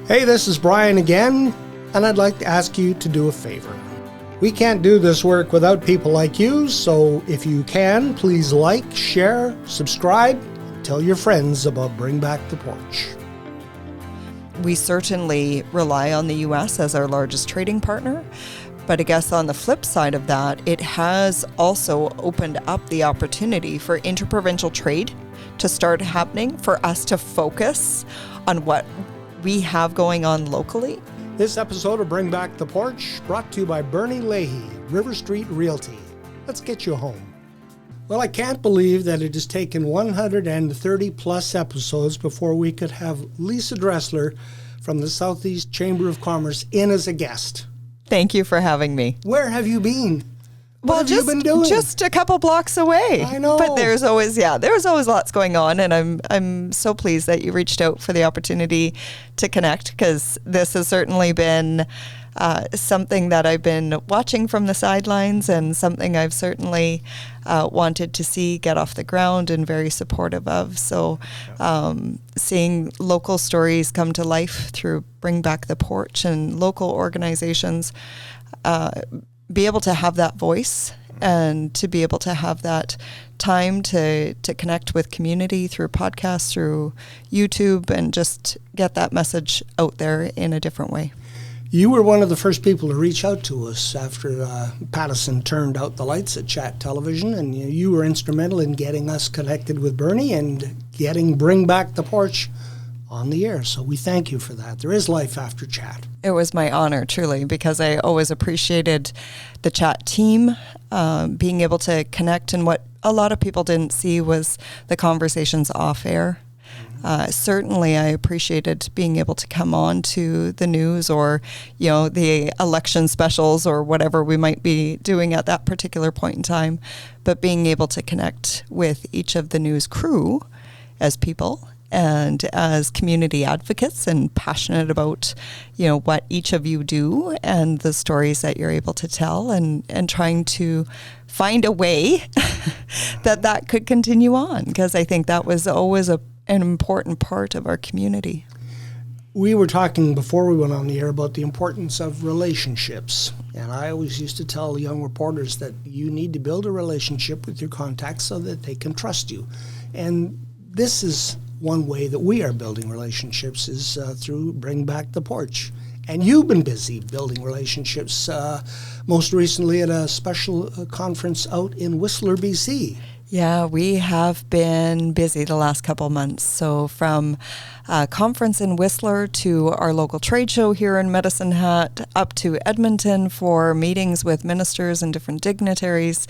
Hey, this is Brian again, and I'd like to ask you to do a favor. We can't do this work without people like you, so if you can, please like, share, subscribe, tell your friends about Bring Back the Porch. We certainly rely on the U.S. as our largest trading partner, but I guess on the flip side of that, it has also opened up the opportunity for inter-provincial trade to start happening, for us to focus on what we have going on locally. This episode of Bring Back the Porch brought to you by Bernie Leahy, River Street Realty. Let's get you home. Well, I can't believe that it has taken 130 plus episodes before we could have Lisa Dressler from the Southeast Chamber of Commerce in as a guest. Thank you for having me. Where have you been? What have you been doing? Just a couple blocks away. I know. But there's always lots going on, and I'm so pleased that you reached out for the opportunity to connect, because this has certainly been something that I've been watching from the sidelines, and something I've certainly wanted to see get off the ground and very supportive of. So seeing local stories come to life through Bring Back the Porch and local organizations, be able to have that voice and to be able to have that time to connect with community through podcasts, through YouTube, and just get that message out there in a different way. You were one of the first people to reach out to us after Pattison turned out the lights at Chat Television, and you were instrumental in getting us connected with Bernie and getting Bring Back the Porch on the air. So we thank you for that. There is life after Chat. It was my honor, truly, because I always appreciated the Chat team, being able to connect, and what a lot of people didn't see was the conversations off air. Certainly, I appreciated being able to come on to the news, or, the election specials, or whatever we might be doing at that particular point in time, but being able to connect with each of the news crew as people and as community advocates, and passionate about, what each of you do and the stories that you're able to tell, and trying to find a way that could continue on, because I think that was always an important part of our community. We were talking before we went on the air about the importance of relationships. And I always used to tell young reporters that you need to build a relationship with your contacts so that they can trust you. And this is one way that we are building relationships, is through Bring Back the Porch. And you've been busy building relationships, most recently at a special conference out in Whistler, BC. Yeah, we have been busy the last couple months. So from a conference in Whistler to our local trade show here in Medicine Hat, up to Edmonton for meetings with ministers and different dignitaries,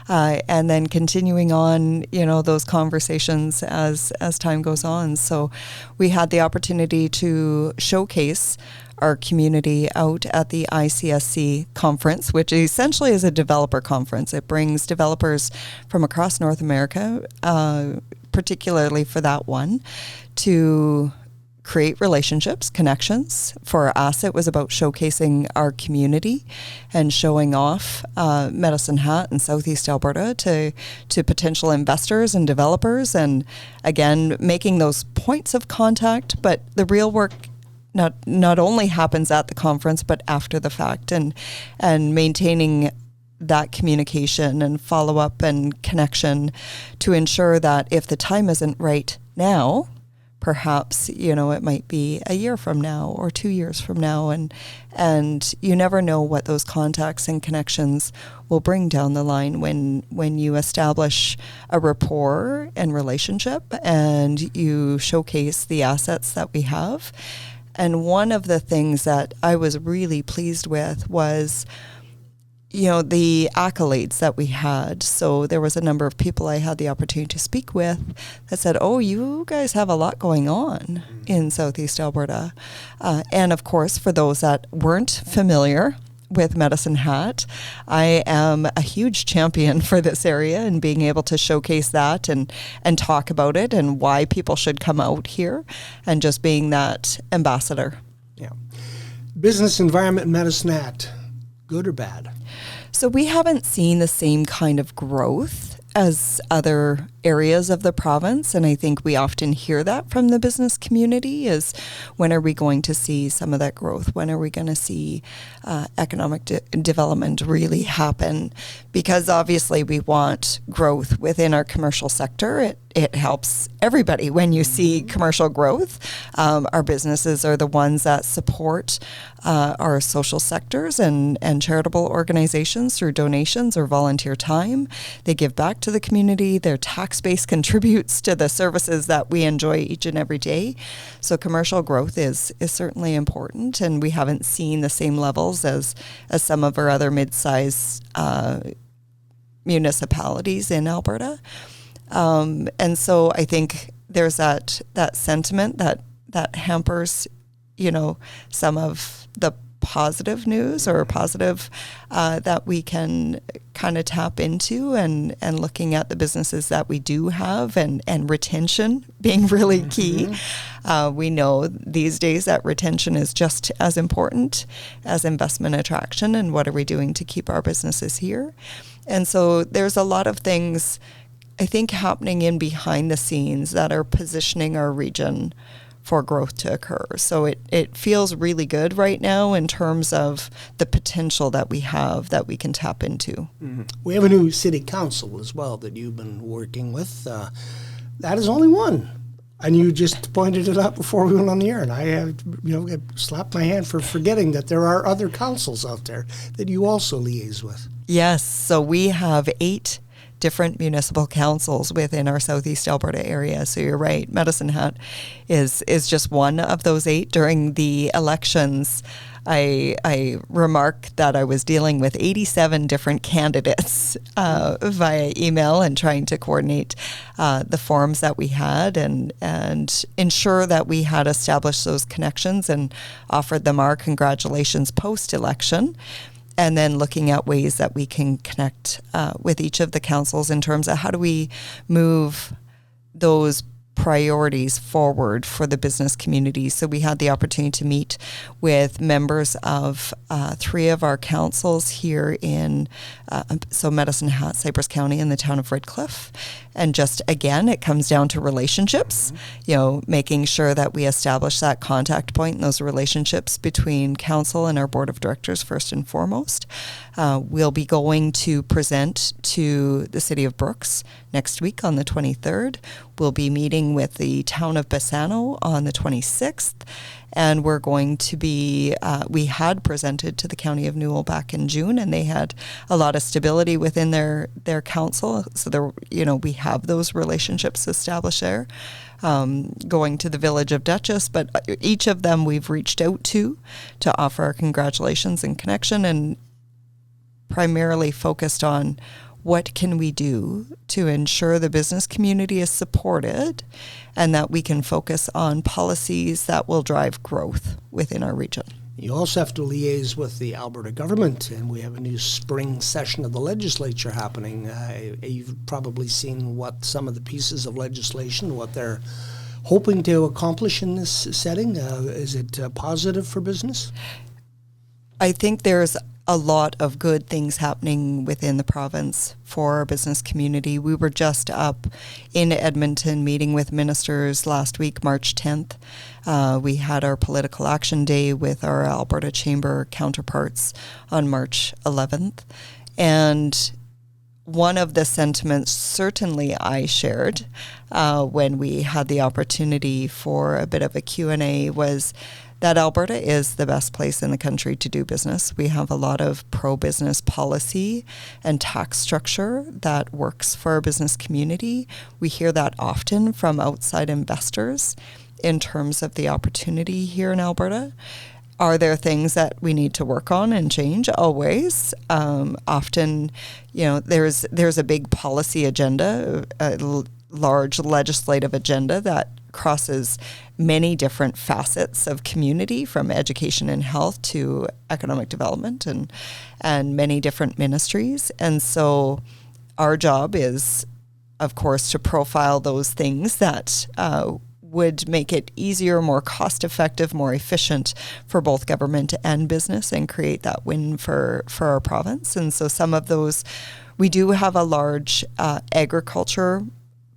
and then continuing on, those conversations as time goes on. So we had the opportunity to showcase our community out at the ICSC conference, which essentially is a developer conference. It brings developers from across North America, particularly for that one, to create relationships, connections. For us, it was about showcasing our community and showing off Medicine Hat and Southeast Alberta to potential investors and developers, and again, making those points of contact. But the real work not only happens at the conference, but after the fact, and maintaining that communication and follow-up and connection to ensure that if the time isn't right now, perhaps, it might be a year from now or 2 years from now, and you never know what those contacts and connections will bring down the line when you establish a rapport and relationship, and you showcase the assets that we have. And one of the things that I was really pleased with was, the accolades that we had. So there was a number of people I had the opportunity to speak with that said, oh, you guys have a lot going on in Southeast Alberta. And of course, for those that weren't familiar with Medicine Hat, I am a huge champion for this area, and being able to showcase that and talk about it and why people should come out here, and just being that ambassador. Yeah. Business environment in Medicine Hat, good or bad? So we haven't seen the same kind of growth as other areas of the province, and I think we often hear that from the business community is, when are we going to see some of that growth? When are we going to see economic development really happen? Because obviously we want growth within our commercial sector. It helps everybody when you see commercial growth. Our businesses are the ones that support our social sectors and charitable organizations through donations or volunteer time. They give back to the community. Their tax base contributes to the services that we enjoy each and every day. So commercial growth is certainly important, and we haven't seen the same levels as some of our other mid-size municipalities in Alberta. And so I think there's that sentiment that hampers, some of the positive news or positive that we can kind of tap into, and looking at the businesses that we do have, and retention being really key. We know these days that retention is just as important as investment attraction, and what are we doing to keep our businesses here? And so there's a lot of things, I think, happening in behind the scenes that are positioning our region for growth to occur. So it feels really good right now in terms of the potential that we have that we can tap into. We have a new city council as well that you've been working with. That is only one. And you just pointed it out before we went on the air, and I slapped my hand for forgetting that there are other councils out there that you also liaise with. Yes, so we have 8 different municipal councils within our Southeast Alberta area. So you're right, Medicine Hat is just one of those 8. During the elections, I remarked that I was dealing with 87 different candidates via email and trying to coordinate the forums that we had and ensure that we had established those connections and offered them our congratulations post-election. And then looking at ways that we can connect with each of the councils in terms of how do we move those priorities forward for the business community. So we had the opportunity to meet with members of 3 of our councils here in Medicine Hat, Cypress County, and the town of Redcliffe. And just, again, it comes down to relationships, making sure that we establish that contact point and those relationships between council and our board of directors first and foremost. We'll be going to present to the city of Brooks next week on the 23rd. We'll be meeting with the town of Bassano on the 26th. And we're going to be, we had presented to the County of Newell back in June, and they had a lot of stability within their council. So there, we have those relationships established there. Going to the village of Dutchess, but each of them we've reached out to offer our congratulations and connection, and primarily focused on what can we do to ensure the business community is supported and that we can focus on policies that will drive growth within our region. You also have to liaise with the Alberta government, and we have a new spring session of the legislature happening. You've probably seen what some of the pieces of legislation, what they're hoping to accomplish in this setting. Is it positive for business? I think there's a lot of good things happening within the province for our business community. We were just up in Edmonton meeting with ministers last week, March 10th. We had our political action day with our Alberta Chamber counterparts on March 11th. And one of the sentiments certainly I shared when we had the opportunity for a bit of a Q&A was that Alberta is the best place in the country to do business. We have a lot of pro-business policy and tax structure that works for our business community. We hear that often from outside investors in terms of the opportunity here in Alberta. Are there things that we need to work on and change? Always. Often, there's a big policy agenda, a large legislative agenda that crosses many different facets of community, from education and health to economic development and many different ministries. And so our job is, of course, to profile those things that would make it easier, more cost-effective, more efficient for both government and business, and create that win for our province. And so some of those, we do have a large agriculture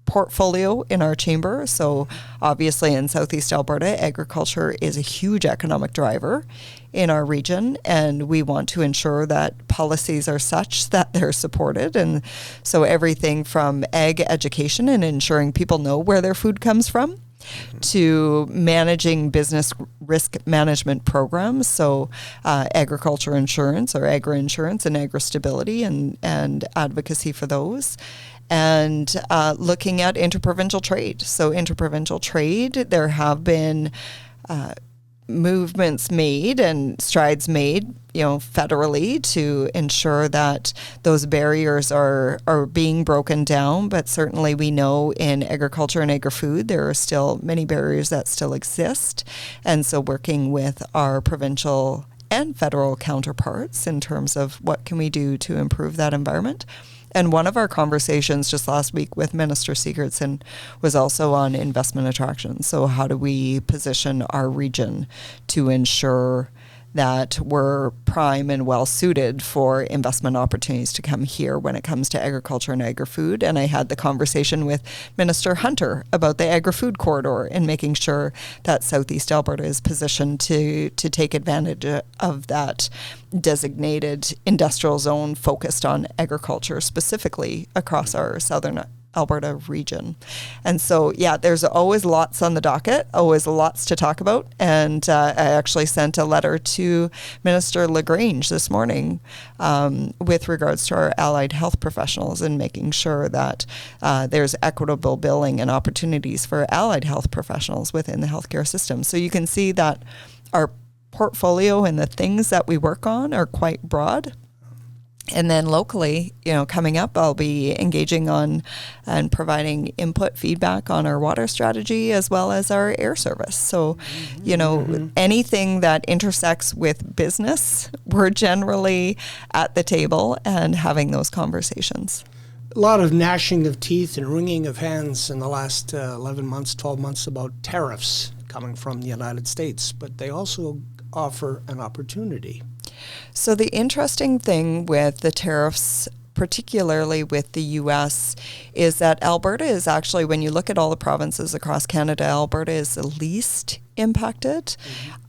portfolio in our chamber. So obviously in Southeast Alberta, agriculture is a huge economic driver in our region, and we want to ensure that policies are such that they're supported. And so everything from ag education and ensuring people know where their food comes from, to managing business risk management programs, so agriculture insurance or agri-insurance and agri-stability and advocacy for those, and looking at interprovincial trade. So interprovincial trade, there have been movements made and strides made, federally to ensure that those barriers are being broken down. But certainly we know in agriculture and agri-food, there are still many barriers that still exist. And so working with our provincial and federal counterparts in terms of what can we do to improve that environment. And one of our conversations just last week with Minister Sigurdsson was also on investment attraction. So how do we position our region to ensure that we're prime and well suited for investment opportunities to come here when it comes to agriculture and agri-food. And I had the conversation with Minister Hunter about the agri-food corridor and making sure that Southeast Alberta is positioned to take advantage of that designated industrial zone focused on agriculture, specifically across our southern Alberta region. And so, there's always lots on the docket, always lots to talk about. And I actually sent a letter to Minister LaGrange this morning with regards to our allied health professionals and making sure that there's equitable billing and opportunities for allied health professionals within the healthcare system. So you can see that our portfolio and the things that we work on are quite broad. And then locally, coming up, I'll be engaging on and providing input feedback on our water strategy as well as our air service. So, anything that intersects with business, we're generally at the table and having those conversations. A lot of gnashing of teeth and wringing of hands in the last 11 months, 12 months about tariffs coming from the United States, but they also offer an opportunity. So the interesting thing with the tariffs, particularly with the U.S., is that Alberta is actually, when you look at all the provinces across Canada, Alberta is the least impacted.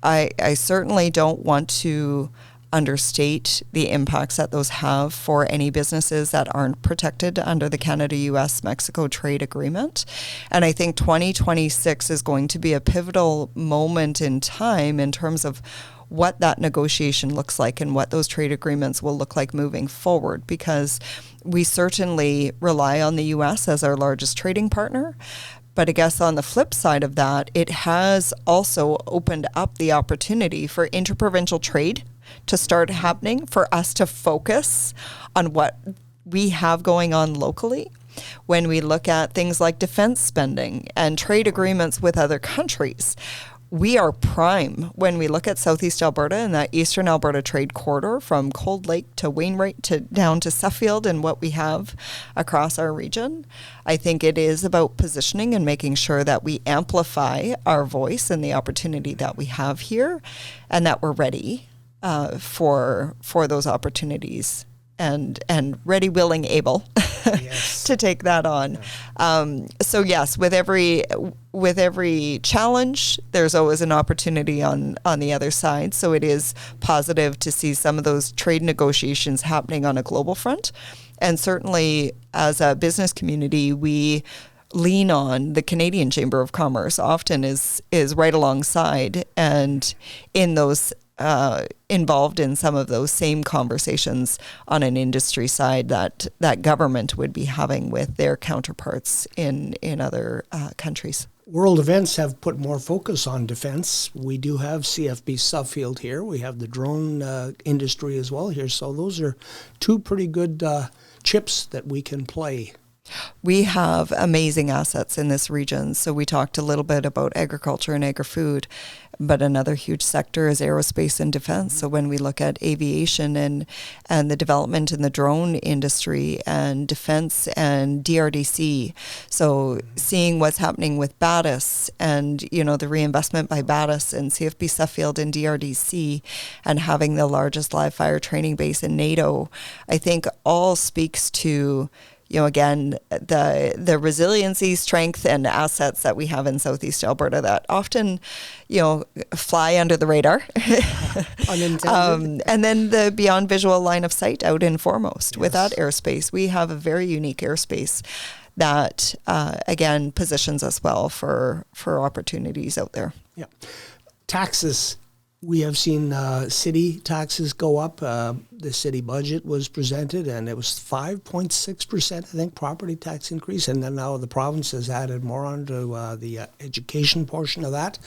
I certainly don't want to understate the impacts that those have for any businesses that aren't protected under the Canada-US-Mexico trade agreement. And I think 2026 is going to be a pivotal moment in time in terms of what that negotiation looks like and what those trade agreements will look like moving forward, because we certainly rely on the U.S. as our largest trading partner. But I guess on the flip side of that, it has also opened up the opportunity for interprovincial trade to start happening, for us to focus on what we have going on locally. When we look at things like defense spending and trade agreements with other countries, we are prime when we look at Southeast Alberta and that Eastern Alberta trade corridor from Cold Lake to Wainwright to down to Suffield and what we have across our region. I think it is about positioning and making sure that we amplify our voice and the opportunity that we have here, and that we're ready for those opportunities and ready, willing, able yes. to take that on. Yeah. So yes, with every challenge, there's always an opportunity on the other side. So it is positive to see some of those trade negotiations happening on a global front. And certainly as a business community, we lean on the Canadian Chamber of Commerce often is right alongside and in those involved in some of those same conversations on an industry side that government would be having with their counterparts in other countries. World events have put more focus on defense. We do have CFB Suffield here. We have the drone industry as well here. So those are two pretty good chips that we can play. We have amazing assets in this region. So we talked a little bit about agriculture and agri-food, but another huge sector is aerospace and defense. So when we look at aviation and the development in the drone industry and defense and DRDC, so seeing what's happening with Battis and, the reinvestment by Battis and CFB Suffield and DRDC and having the largest live fire training base in NATO, I think all speaks to again, the resiliency, strength, and assets that we have in Southeast Alberta that often, fly under the radar. Unintended. And then the beyond visual line of sight out in foremost. Yes. With that airspace, we have a very unique airspace that, again, positions us well for opportunities out there. Yeah. Taxes. We have seen city taxes go up. The city budget was presented, and it was 5.6%, I think, property tax increase. And then now the province has added more onto the education portion of that.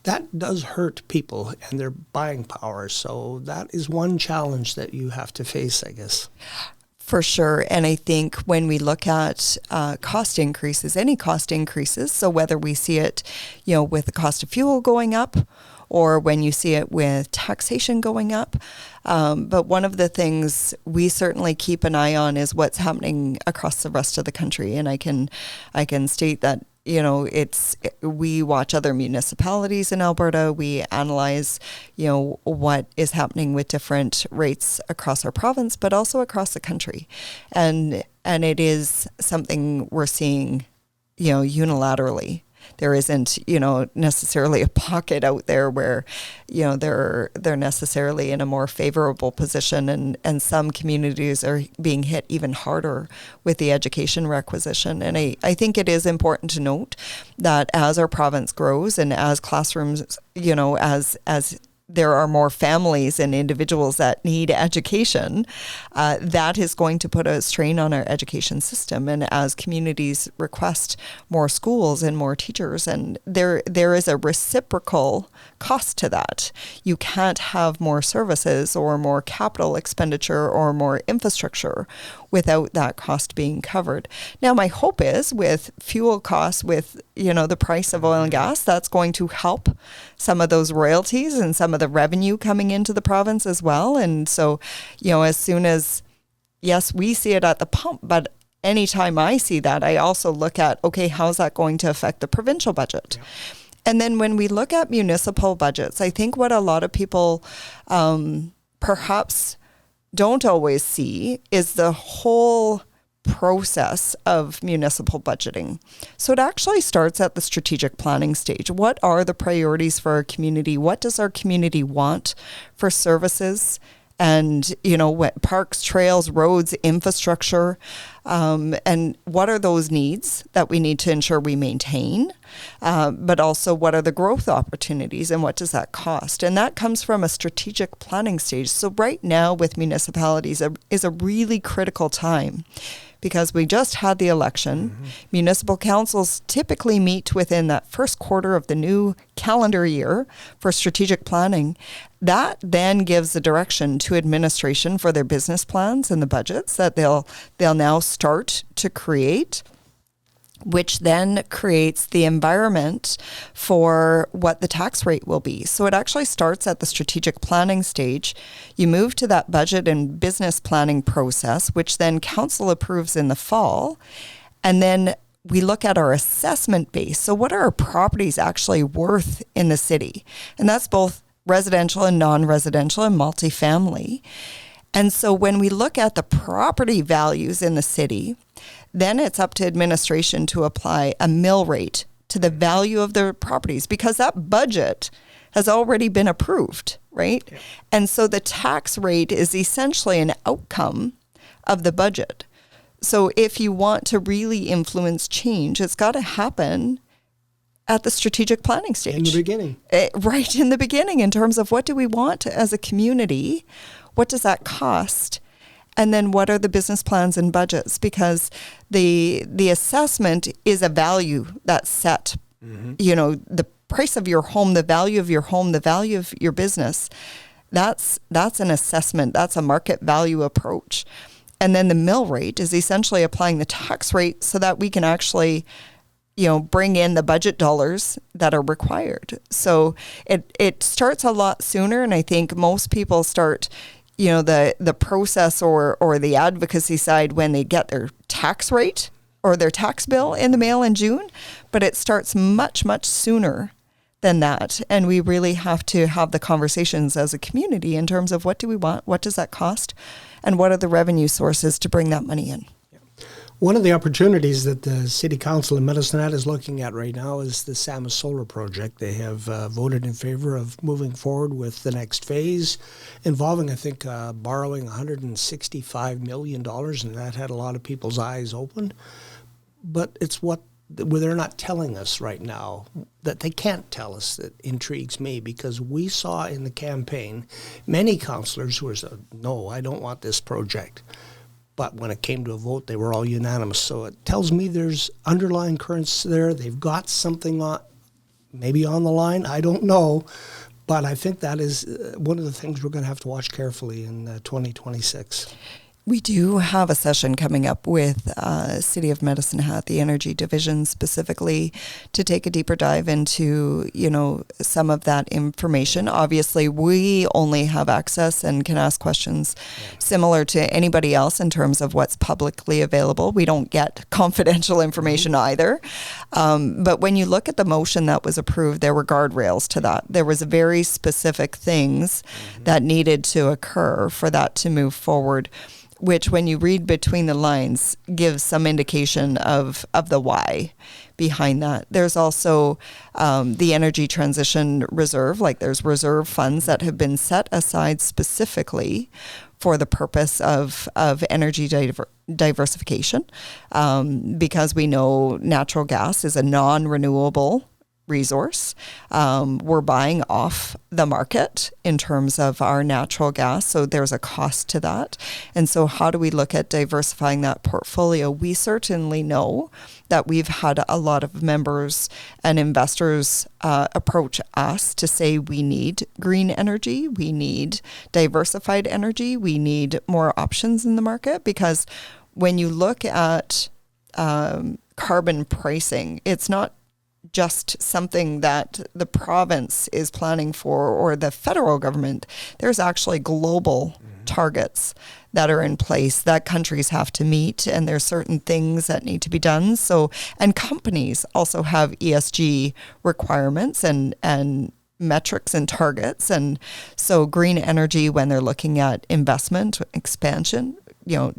That does hurt people and their buying power. So that is one challenge that you have to face, I guess. For sure. And I think when we look at cost increases, any cost increases, so whether we see it, with the cost of fuel going up, or when you see it with taxation going up. But one of the things we certainly keep an eye on is what's happening across the rest of the country. And I can state that, we watch other municipalities in Alberta. We analyze, what is happening with different rates across our province, but also across the country. And it is something we're seeing, unilaterally. There isn't, necessarily a pocket out there where, they're necessarily in a more favorable position, and some communities are being hit even harder with the education requisition. And I think it is important to note that as our province grows and as classrooms, as there are more families and individuals that need education, that is going to put a strain on our education system. And as communities request more schools and more teachers, and there is a reciprocal cost to that. You can't have more services or more capital expenditure or more infrastructure without that cost being covered. Now, my hope is with fuel costs, with, the price of oil and gas, that's going to help some of those royalties and some of the revenue coming into the province as well. And so, as soon as, yes, we see it at the pump, but anytime I see that, I also look at, okay, how's that going to affect the provincial budget? Yeah. And then when we look at municipal budgets, I think what a lot of people perhaps don't always see is the whole process of municipal budgeting. So it actually starts at the strategic planning stage. What are the priorities for our community? What does our community want for services? And, what parks, trails, roads, infrastructure, and what are those needs that we need to ensure we maintain? But also, what are the growth opportunities and what does that cost? And that comes from a strategic planning stage. So right now with municipalities is a really critical time, because we just had the election. Mm-hmm. Municipal councils typically meet within that first quarter of the new calendar year for strategic planning. That then gives the direction to administration for their business plans and the budgets that they'll now start to create, which then creates the environment for what the tax rate will be. So it actually starts at the strategic planning stage. You move to that budget and business planning process, which then council approves in the fall. And then we look at our assessment base. So what are our properties actually worth in the city? And that's both residential and non-residential and multifamily. And so when we look at the property values in the city, then it's up to administration to apply a mill rate to the value of their properties, because that budget has already been approved, right? Yeah. And so the tax rate is essentially an outcome of the budget. So if you want to really influence change, it's got to happen at the strategic planning stage. In the beginning. Right in the beginning, in terms of what do we want as a community? What does that cost? And then what are the business plans and budgets? Because the assessment is a value that's set. Mm-hmm. The price of your home, the value of your home, the value of your business, that's an assessment. That's a market value approach. And then the mill rate is essentially applying the tax rate so that we can actually, bring in the budget dollars that are required. So it starts a lot sooner. And I think most people start the process or the advocacy side when they get their tax rate or their tax bill in the mail in June, but it starts much, much sooner than that. And we really have to have the conversations as a community in terms of what do we want, what does that cost, and what are the revenue sources to bring that money in. One of the opportunities that the City Council in Medicine Hat is looking at right now is the Sama Solar Project. They have voted in favor of moving forward with the next phase, involving, I think, borrowing $165 million, and that had a lot of people's eyes open. But it's what they're not telling us right now, that they can't tell us, that intrigues me, because we saw in the campaign many councillors who said, no, I don't want this project. But when it came to a vote, they were all unanimous. So it tells me there's underlying currents there. They've got something maybe on the line. I don't know. But I think that is one of the things we're going to have to watch carefully in 2026. We do have a session coming up with City of Medicine Hat, the Energy Division specifically, to take a deeper dive into, some of that information. Obviously, we only have access and can ask questions similar to anybody else in terms of what's publicly available. We don't get confidential information either. But when you look at the motion that was approved, there were guardrails to that. There was very specific things that needed to occur for that to move forward, which when you read between the lines gives some indication of the why behind that. There's also the Energy Transition Reserve, like there's reserve funds that have been set aside specifically for the purpose of energy diversification, because we know natural gas is a non-renewable resource. We're buying off the market in terms of our natural gas, so there's a cost to that. And so how do we look at diversifying that portfolio? We certainly know that we've had a lot of members and investors approach us to say we need green energy, we need diversified energy, we need more options in the market, because when you look at carbon pricing, it's not just something that the province is planning for or the federal government. There's actually global targets that are in place that countries have to meet, and there's certain things that need to be done. So, and companies also have ESG requirements and metrics and targets. And so green energy, when they're looking at investment, expansion,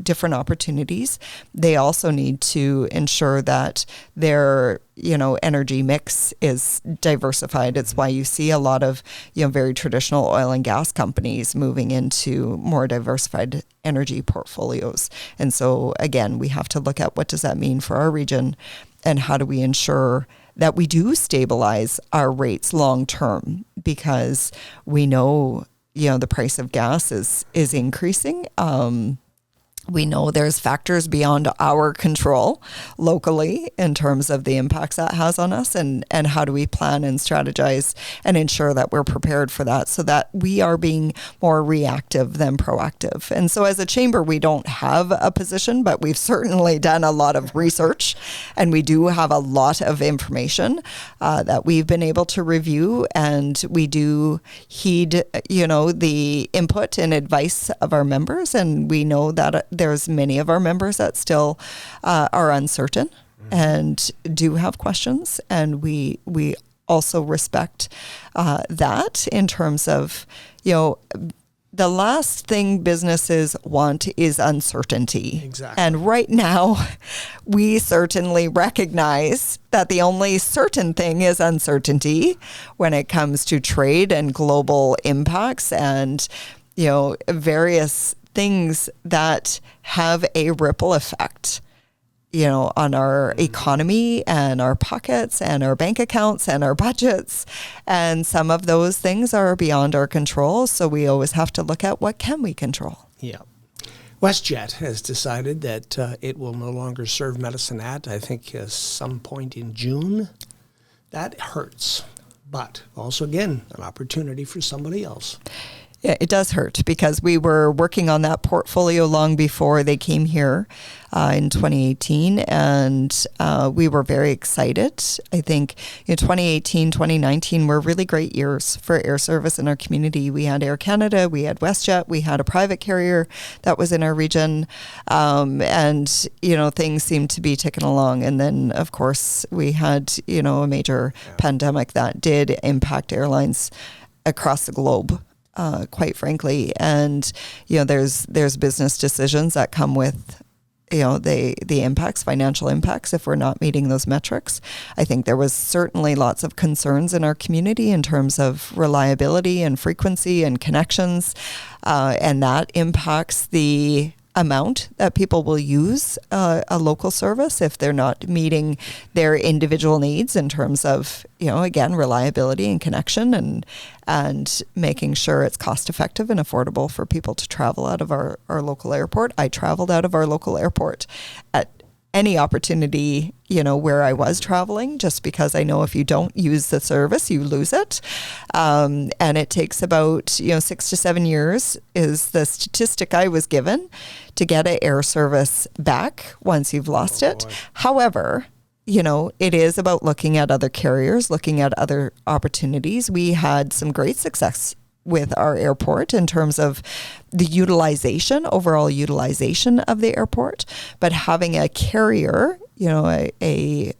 different opportunities, they also need to ensure that their, energy mix is diversified. It's why you see a lot of, very traditional oil and gas companies moving into more diversified energy portfolios. And so again, we have to look at what does that mean for our region, and how do we ensure that we do stabilize our rates long term, because we know, the price of gas is increasing. We know there's factors beyond our control locally in terms of the impacts that has on us, and how do we plan and strategize and ensure that we're prepared for that, so that we are being more reactive than proactive. And so as a chamber, we don't have a position, but we've certainly done a lot of research, and we do have a lot of information that we've been able to review, and we do heed, the input and advice of our members, and we know that there's many of our members that still are uncertain and do have questions, and we also respect that in terms of, the last thing businesses want is uncertainty. Exactly. And right now, we certainly recognize that the only certain thing is uncertainty when it comes to trade and global impacts and, various things that have a ripple effect, on our economy and our pockets and our bank accounts and our budgets. And some of those things are beyond our control. So we always have to look at what can we control. Yeah. WestJet has decided that it will no longer serve Medicine Hat, I think some point in June. That hurts. But also, again, an opportunity for somebody else. Yeah, it does hurt, because we were working on that portfolio long before they came here in 2018, and we were very excited. I think 2018, 2019 were really great years for air service in our community. We had Air Canada, we had WestJet, we had a private carrier that was in our region, and things seemed to be ticking along. And then, of course, we had a major pandemic that did impact airlines across the globe. Quite frankly, and there's business decisions that come with the impacts, financial impacts, if we're not meeting those metrics. I think there was certainly lots of concerns in our community in terms of reliability and frequency and connections, and that impacts the amount that people will use a local service if they're not meeting their individual needs in terms of, again, reliability and connection and making sure it's cost effective and affordable for people to travel out of our local airport. I traveled out of our local airport at any opportunity, where I was traveling, just because I know if you don't use the service, you lose it. And it takes about, 6 to 7 years is the statistic I was given to get an air service back once you've lost it. However, it is about looking at other carriers, looking at other opportunities. We had some great success with our airport in terms of the overall utilization of the airport, but having a carrier, a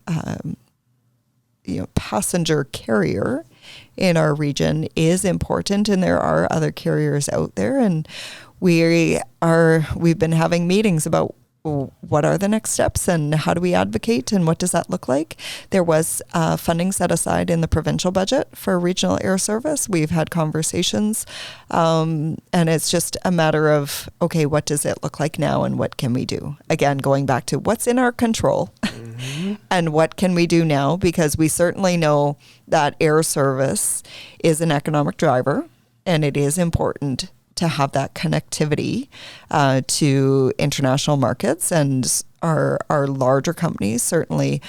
passenger carrier in our region is important, and there are other carriers out there, and we've been having meetings about what are the next steps and how do we advocate and what does that look like. There was funding set aside in the provincial budget for regional air service. We've had conversations, and it's just a matter of, okay, what does it look like now and what can we do? Again, going back to what's in our control and what can we do now, because we certainly know that air service is an economic driver and it is important to have that connectivity to international markets, and our larger companies certainly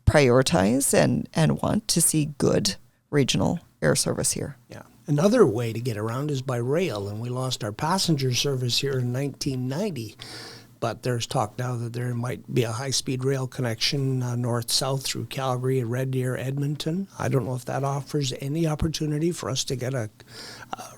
prioritize and want to see good regional air service here. Yeah. Another way to get around is by rail, and we lost our passenger service here in 1990. But there's talk now that there might be a high-speed rail connection north-south through Calgary, Red Deer, Edmonton. I don't know if that offers any opportunity for us to get a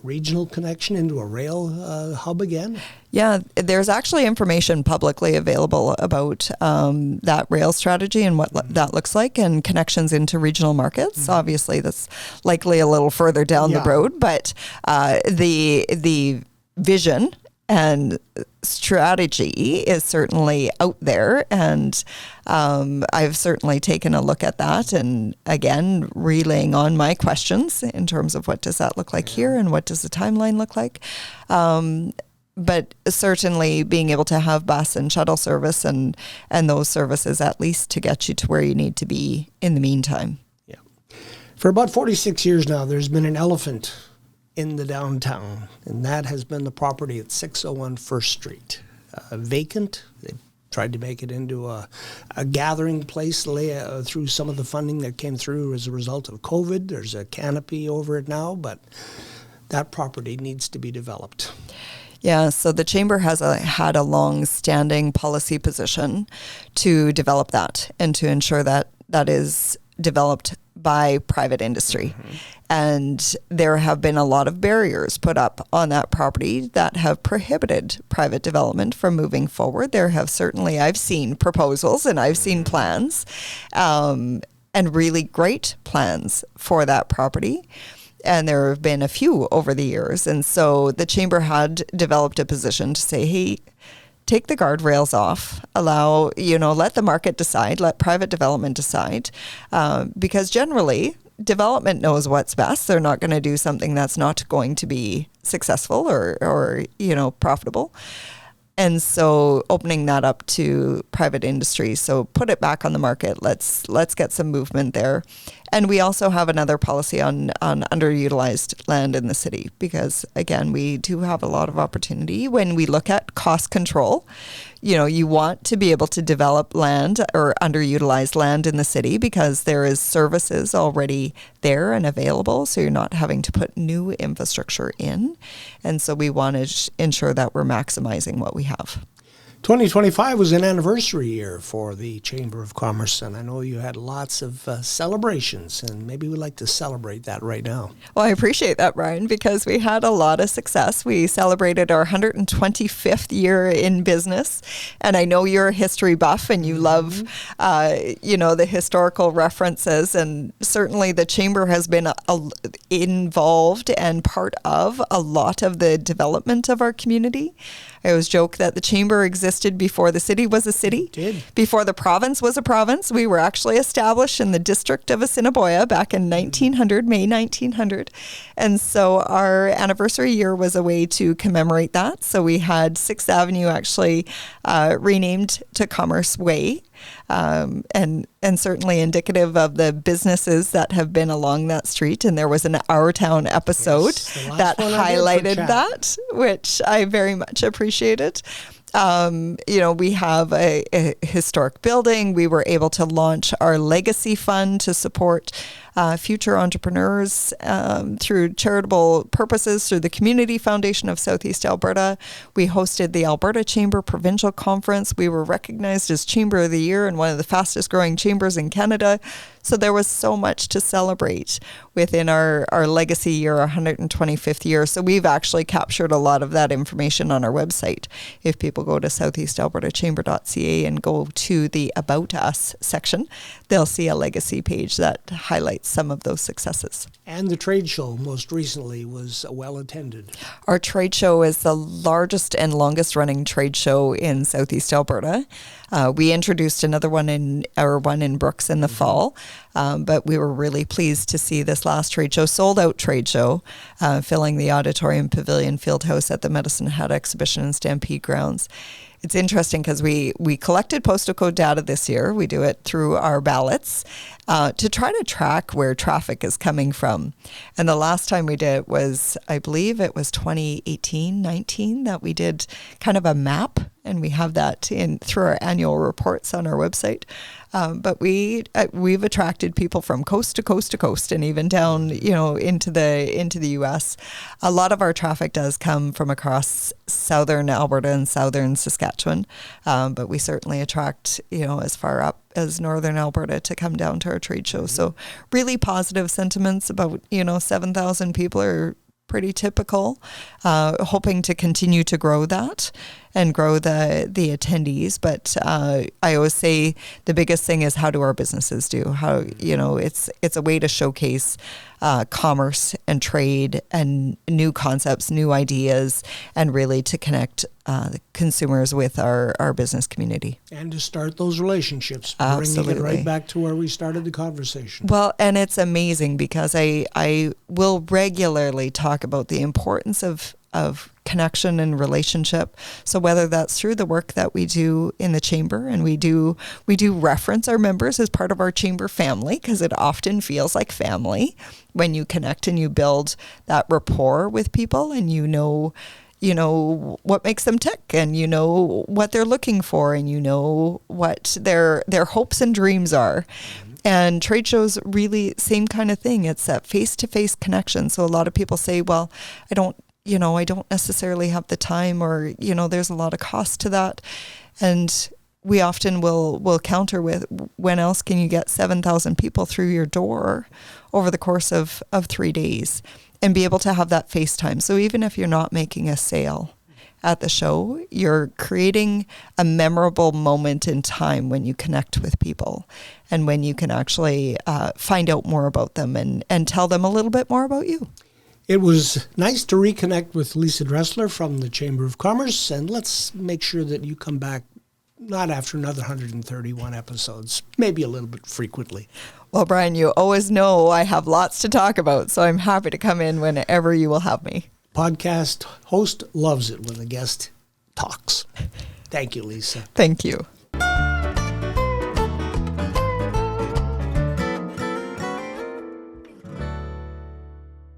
regional connection into a rail hub again. Yeah, there's actually information publicly available about that rail strategy and what that looks like, and connections into regional markets. Obviously, that's likely a little further down the road, but the vision and strategy is certainly out there, and I've certainly taken a look at that, and again relaying on my questions in terms of what does that look like here and what does the timeline look like, but certainly being able to have bus and shuttle service and those services at least to get you to where you need to be in the meantime. Yeah. For about 46 years now, there's been an elephant in the downtown, and that has been the property at 601 First Street. Vacant. They tried to make it into a gathering place through some of the funding that came through as a result of COVID. There's a canopy over it now, but that property needs to be developed. Yeah, so the Chamber has had a long-standing policy position to develop that and to ensure that that is developed by private industry. And there have been a lot of barriers put up on that property that have prohibited private development from moving forward. There have certainly, I've seen proposals and I've seen plans, and really great plans for that property. And there have been a few over the years. And so the Chamber had developed a position to say, hey, take the guardrails off, allow, let the market decide, let private development decide, because generally development knows what's best. They're not going to do something that's not going to be successful or profitable. And so opening that up to private industry, so put it back on the market. Let's get some movement there. And we also have another policy on underutilized land in the city, because again, we do have a lot of opportunity when we look at cost control. You want to be able to develop land or underutilized land in the city because there is services already there and available, so you're not having to put new infrastructure in. And so we want to ensure that we're maximizing what we have. 2025 was an anniversary year for the Chamber of Commerce, and I know you had lots of celebrations, and maybe we'd like to celebrate that right now. Well, I appreciate that, Brian, because we had a lot of success. We celebrated our 125th year in business, and I know you're a history buff and you love, the historical references, and certainly the Chamber has been involved and part of a lot of the development of our community. I always joke that the Chamber exists existed before the city was a city. It did. Before the province was a province. We were actually established in the district of Assiniboia back in 1900, May 1900. And so our anniversary year was a way to commemorate that. So we had 6th Avenue actually renamed to Commerce Way. And certainly indicative of the businesses that have been along that street. And there was an Our Town episode that highlighted that, which I very much appreciated. We have a historic building. We were able to launch our legacy fund to support future entrepreneurs through charitable purposes through the Community Foundation of Southeast Alberta. We hosted the Alberta Chamber Provincial Conference. We were recognized as Chamber of the Year and one of the fastest growing chambers in Canada. So there was so much to celebrate within our legacy year, our 125th year. So we've actually captured a lot of that information on our website. If people go to southeastalbertachamber.ca and go to the About Us section, they'll see a legacy page that highlights some of those successes. And the trade show most recently was well attended. Our trade show is the largest and longest running trade show in Southeast Alberta. We introduced another one in Brooks in the fall, but we were really pleased to see this last trade show, sold out trade show, filling the Auditorium Pavilion Fieldhouse at the Medicine Hat Exhibition and Stampede Grounds. It's interesting because we collected postal code data this year. We do it through our ballots to try to track where traffic is coming from. And the last time we did it was, I believe it was 2018-19 that we did kind of a map. And we have that through our annual reports on our website. But we've attracted people from coast to coast to coast, and even down, into the U.S. A lot of our traffic does come from across southern Alberta and southern Saskatchewan, but we certainly attract, as far up as northern Alberta to come down to our trade show. So really positive sentiments. About 7,000 people are pretty typical, hoping to continue to grow that and grow the attendees. But I always say the biggest thing is, how do our businesses do? How, it's a way to showcase commerce and trade and new concepts, new ideas, and really to connect consumers with our business community. And to start those relationships, Absolutely. bringing it right back to where we started the conversation. Well, and it's amazing because I will regularly talk about the importance of connection and relationship. So whether that's through the work that we do in the chamber, and we do reference our members as part of our chamber family, because it often feels like family when you connect and you build that rapport with people, and you know what makes them tick, and what they're looking for, and what their hopes and dreams are. And trade shows, really same kind of thing. It's that face-to-face connection. So a lot of people say, well, I don't necessarily have the time, or, there's a lot of cost to that. And we often will counter with, when else can you get 7,000 people through your door over the course of 3 days and be able to have that FaceTime? So even if you're not making a sale at the show, you're creating a memorable moment in time when you connect with people, and when you can actually find out more about them and tell them a little bit more about you. It was nice to reconnect with Lisa Dressler from the Chamber of Commerce, and let's make sure that you come back not after another 131 episodes, maybe a little bit frequently. Well, Brian, you always know I have lots to talk about, so I'm happy to come in whenever you will have me. Podcast host loves it when the guest talks. Thank you, Lisa. Thank you.